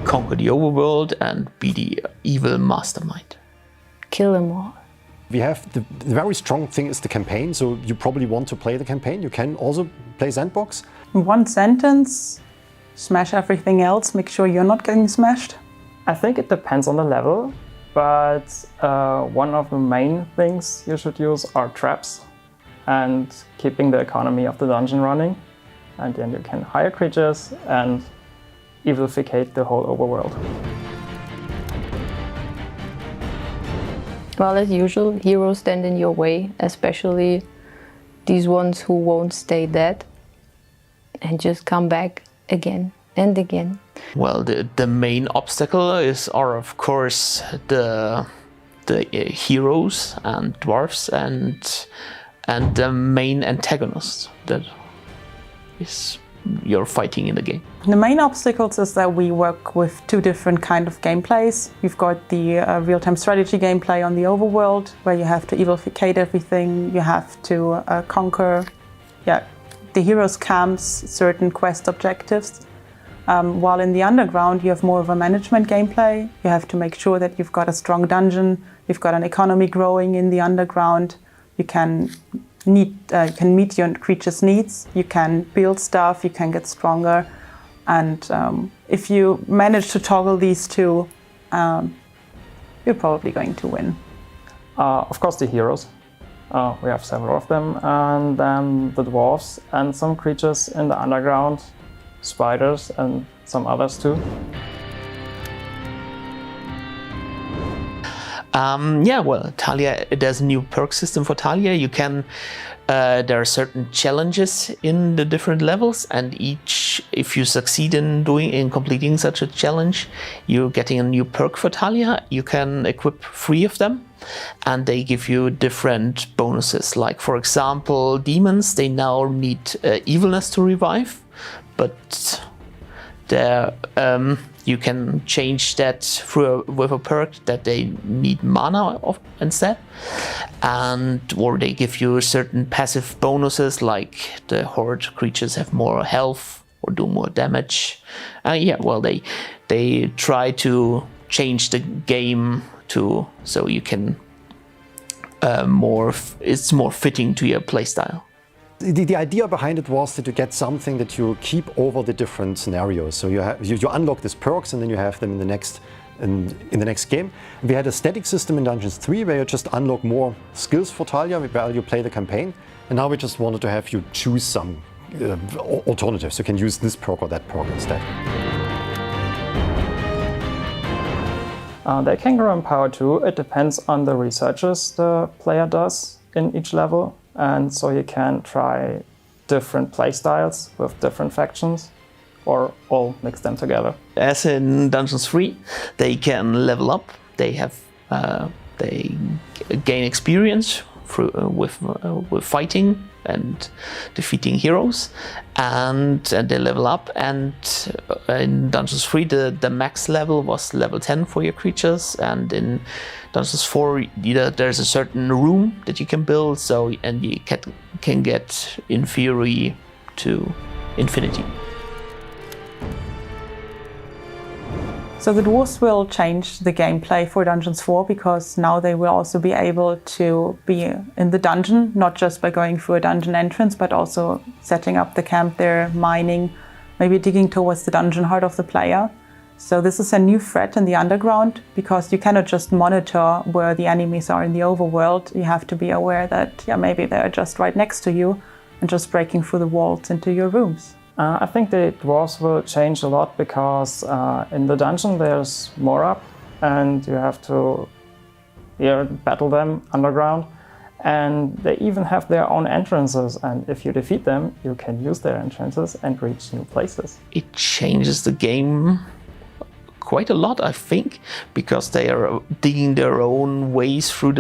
conquer the overworld and be the evil mastermind. Kill them all. We have the very strong thing is the campaign, so you probably want to play the campaign. You can also play sandbox. In one sentence, smash everything else, make sure you're not getting smashed. I think it depends on the level, but one of the main things you should use are traps and keeping the economy of the dungeon running. And then you can hire creatures and evilficate the whole overworld. Well, as usual, heroes stand in your way, especially these ones who won't stay dead and just come back again and again. Well, the main obstacle are of course the heroes and dwarves and the main antagonist that is you're fighting in the game. The main obstacles is that we work with two different kind of gameplays. You've got the real-time strategy gameplay on the overworld, where you have to evilficate everything, you have to conquer the heroes' camps, certain quest objectives. While in the underground you have more of a management gameplay. You have to make sure that you've got a strong dungeon, you've got an economy growing in the underground, you can meet your creature's needs, you can build stuff, you can get stronger, and if you manage to toggle these two, you're probably going to win. Of course the heroes, we have several of them, and then the dwarves and some creatures in the underground, spiders and some others too. Well, Talia, there's a new perk system for Talia. You can, there are certain challenges in the different levels, and if you succeed in completing such a challenge, you're getting a new perk for Talia. You can equip 3 of them, and they give you different bonuses. Like, for example, demons, they now need evilness to revive, but you can change that with a perk that they need mana instead, or they give you certain passive bonuses, like the horde creatures have more health or do more damage. Well, they try to change the game so you can it's more fitting to your playstyle. The idea behind it was to get something that you keep over the different scenarios. So you unlock these perks and then you have them in the next game. We had a static system in Dungeons 3 where you just unlock more skills for Talia while you play the campaign. And now we just wanted to have you choose some alternatives. You can use this perk or that perk instead. They can grow in power too. It depends on the researches the player does in each level. And so you can try different playstyles with different factions, or all mix them together. As in Dungeons 3, they can level up. They gain experience with fighting and defeating heroes, and they level up. And in Dungeons 3, the max level was level 10 for your creatures, and in Dungeons 4, there's a certain room that you can build, and you can get in theory to infinity. So the dwarves will change the gameplay for Dungeons 4, because now they will also be able to be in the dungeon, not just by going through a dungeon entrance, but also setting up the camp there, mining, maybe digging towards the dungeon heart of the player. So this is a new threat in the underground, because you cannot just monitor where the enemies are in the overworld. You have to be aware that maybe they're just right next to you and just breaking through the walls into your rooms. I think the dwarves will change a lot, because in the dungeon there's more up and you have to battle them underground, and they even have their own entrances, and if you defeat them you can use their entrances and reach new places. It changes the game quite a lot, I think, because they are digging their own ways through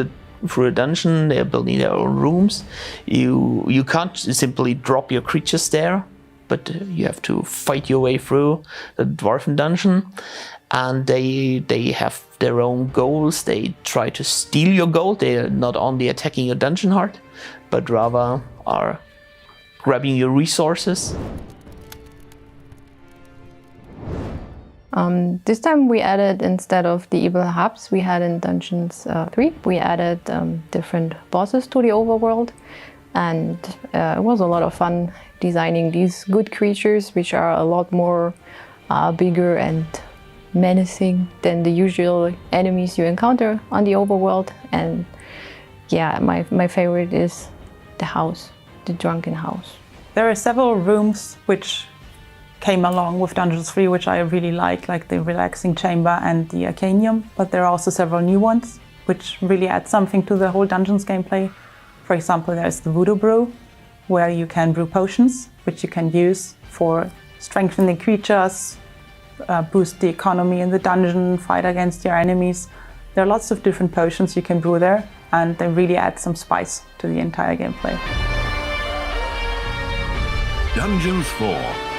a dungeon. They're building their own rooms. You can't simply drop your creatures there, but you have to fight your way through the dwarven dungeon, and they have their own goals. They try to steal your gold. They are not only attacking your dungeon heart, but rather are grabbing your resources. This time we added, instead of the evil hubs we had in Dungeons 3, we added different bosses to the overworld, and it was a lot of fun designing these good creatures, which are a lot more bigger and menacing than the usual enemies you encounter on the overworld. And yeah, my favorite is the house, the drunken house. There are several rooms which came along with Dungeons 3, which I really like the relaxing chamber and the arcanium, but there are also several new ones which really add something to the whole Dungeons gameplay. For example, there's the Voodoo Brew, where you can brew potions, which you can use for strengthening creatures, boost the economy in the dungeon, fight against your enemies. There are lots of different potions you can brew there, and they really add some spice to the entire gameplay. Dungeons 4.